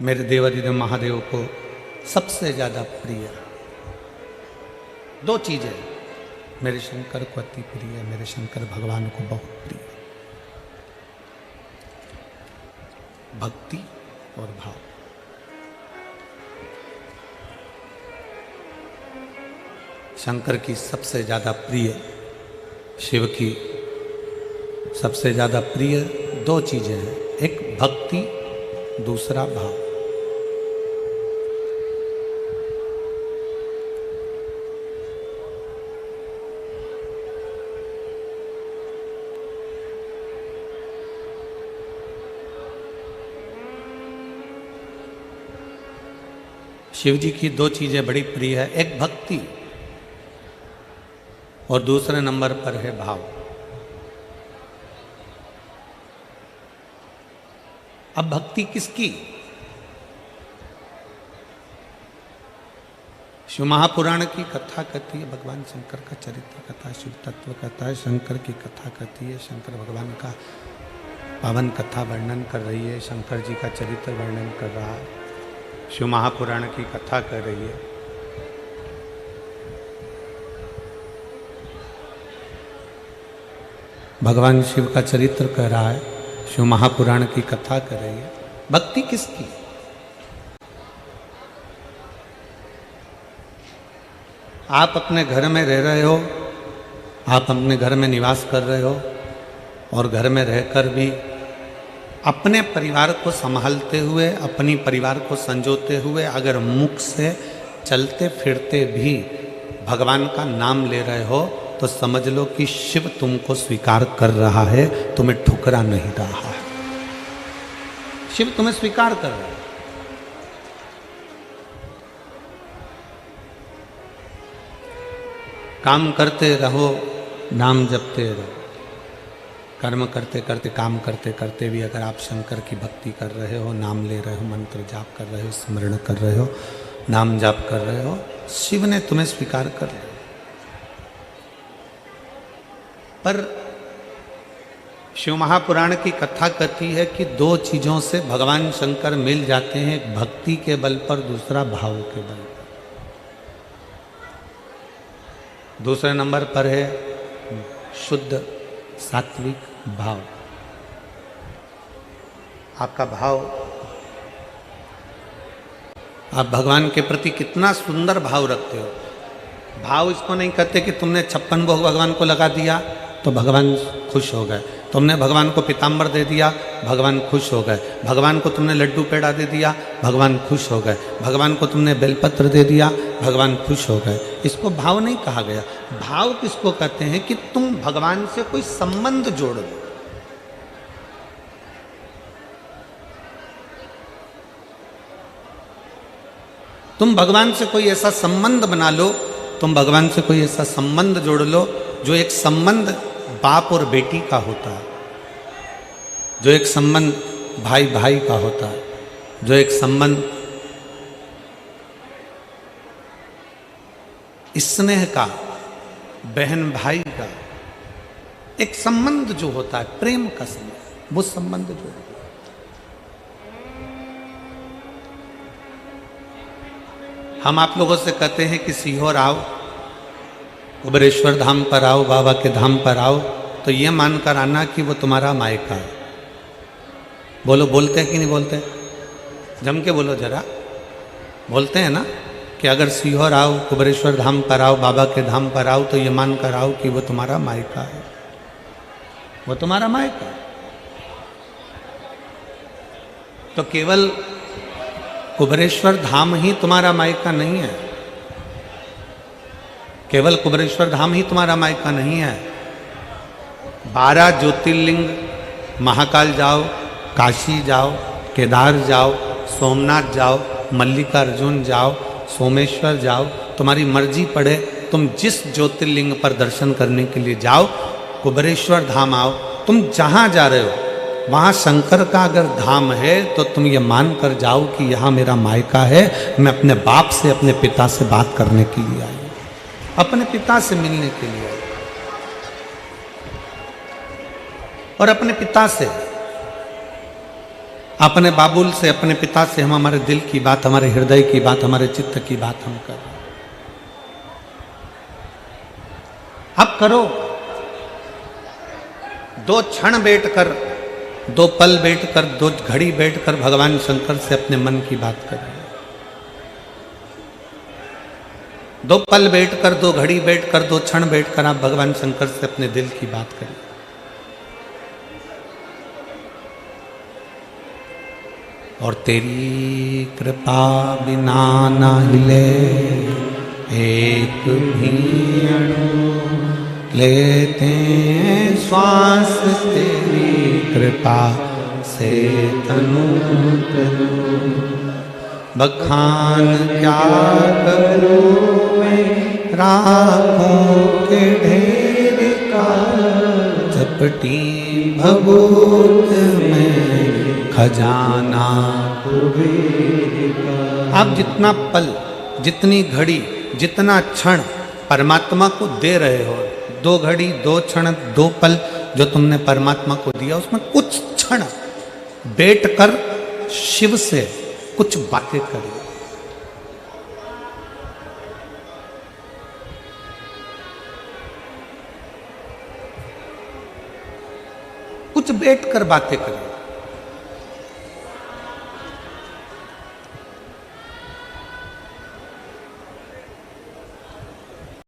मेरे देवाधिदेव महादेव को सबसे ज़्यादा प्रिय दो चीज़ें मेरे शंकर को अति प्रिय है, मेरे शंकर भगवान को बहुत प्रिय, भक्ति और भाव। शंकर की सबसे ज़्यादा प्रिय, शिव की सबसे ज़्यादा प्रिय दो चीज़ें हैं, एक भक्ति, दूसरा भाव। शिव जी की दो चीजें बड़ी प्रिय है, एक भक्ति और दूसरे नंबर पर है भाव। अब भक्ति किसकी? शिव महापुराण की कथा कहती है, भगवान शंकर का चरित्र कथा, शिव तत्व कथा है, शंकर की कथा कहती है, शंकर भगवान का पावन कथा वर्णन कर रही है, शंकर जी का चरित्र वर्णन कर रहा है, शिव महापुराण की कथा कर रही है। भगवान शिव का चरित्र कह रहा है, शिव महापुराण की कथा कर रही है। भक्ति किसकी? आप अपने घर में रह रहे हो, आप अपने घर में निवास कर रहे हो और घर में रहकर भी अपने परिवार को संभालते हुए, अपनी परिवार को संजोते हुए अगर मुख से चलते फिरते भी भगवान का नाम ले रहे हो तो समझ लो कि शिव तुमको स्वीकार कर रहा है, तुम्हें ठुकरा नहीं रहा है। शिव तुम्हें स्वीकार कर रहा है। काम करते रहो, नाम जपते रहो। कर्म करते करते, काम करते करते भी अगर आप शंकर की भक्ति कर रहे हो, नाम ले रहे हो, मंत्र जाप कर रहे हो, स्मरण कर रहे हो, नाम जाप कर रहे हो, शिव ने तुम्हें स्वीकार कर लिया। पर शिव महापुराण की कथा कहती है कि दो चीजों से भगवान शंकर मिल जाते हैं, एक भक्ति के बल पर, दूसरा भाव के बल पर। दूसरे नंबर पर है शुद्ध सात्विक भाव। आपका भाव, आप भगवान के प्रति कितना सुंदर भाव रखते हो। भाव इसको नहीं कहते कि तुमने 56 भोग भगवान को लगा दिया तो भगवान खुश हो गए, तुमने भगवान को पीताम्बर दे दिया भगवान खुश हो गए, भगवान को तुमने लड्डू पेड़ा दे दिया भगवान खुश हो गए, भगवान को तुमने बेलपत्र दे दिया भगवान खुश हो गए। इसको भाव नहीं कहा गया। भाव किसको कहते हैं कि तुम भगवान से कोई संबंध जोड़ दो। तुम भगवान से कोई ऐसा संबंध बना लो, तुम भगवान से कोई ऐसा संबंध जोड़ लो जो एक संबंध बाप और बेटी का होता है, जो एक संबंध भाई भाई का होता है, जो एक संबंध स्नेह का, बहन भाई का, एक संबंध जो होता है प्रेम का संबंध, वो संबंध जो है। हम आप लोगों से कहते हैं कि सीहोर आओ, कुबेरेश्वर धाम पर आओ, बाबा के धाम पर आओ, तो ये मानकर आना कि वो तुम्हारा मायका है। बोलो, बोलते हैं कि नहीं बोलते? जम के बोलो जरा, बोलते हैं ना कि अगर सीहोर आओ, कुबेरेश्वर धाम पर आओ, बाबा के धाम पर आओ, तो ये मानकर आओ कि वो तुम्हारा मायका है, वो तुम्हारा मायका है। तो केवल कुबेरेश्वर धाम ही तुम्हारा मायका नहीं है, केवल कुबेरेश्वर धाम ही तुम्हारा मायका नहीं है। 12 ज्योतिर्लिंग, महाकाल जाओ, काशी जाओ, केदार जाओ, सोमनाथ जाओ, मल्लिकार्जुन जाओ, सोमेश्वर जाओ, तुम्हारी मर्जी पड़े, तुम जिस ज्योतिर्लिंग पर दर्शन करने के लिए जाओ, कुबेरेश्वर धाम आओ, तुम जहाँ जा रहे हो वहाँ शंकर का अगर धाम है तो तुम ये मान कर जाओ कि यहाँ मेरा मायका है, मैं अपने बाप से, अपने पिता से बात करने के लिए आई, अपने पिता से मिलने के लिए आई। और अपने पिता से अपने बाबुल से, अपने पिता से हम हमारे दिल की बात, हमारे हृदय की बात, हमारे चित्त की बात हम कर रहे हैं। अब करो, 2 क्षण बैठकर, 2 पल बैठकर, 2 घड़ी बैठकर भगवान शंकर से अपने मन की बात करें। 2 पल बैठकर, 2 घड़ी बैठकर, 2 क्षण बैठकर आप भगवान शंकर से अपने दिल की बात करें। और तेरी कृपा बिना न हिले एक भी अणु, लेते हैं श्वास तेरी कृपा से तनु तनु। बखान क्या करूं मैं राखों के ढेर का, झपटी भभूत में खजाना कुबेर का। आप जितना पल, जितनी घड़ी, जितना क्षण परमात्मा को दे रहे हो, 2 घड़ी, 2 क्षण, 2 पल जो तुमने परमात्मा को दिया, उसमें कुछ क्षण बैठकर शिव से कुछ बातें करें। कुछ बैठकर बातें करें।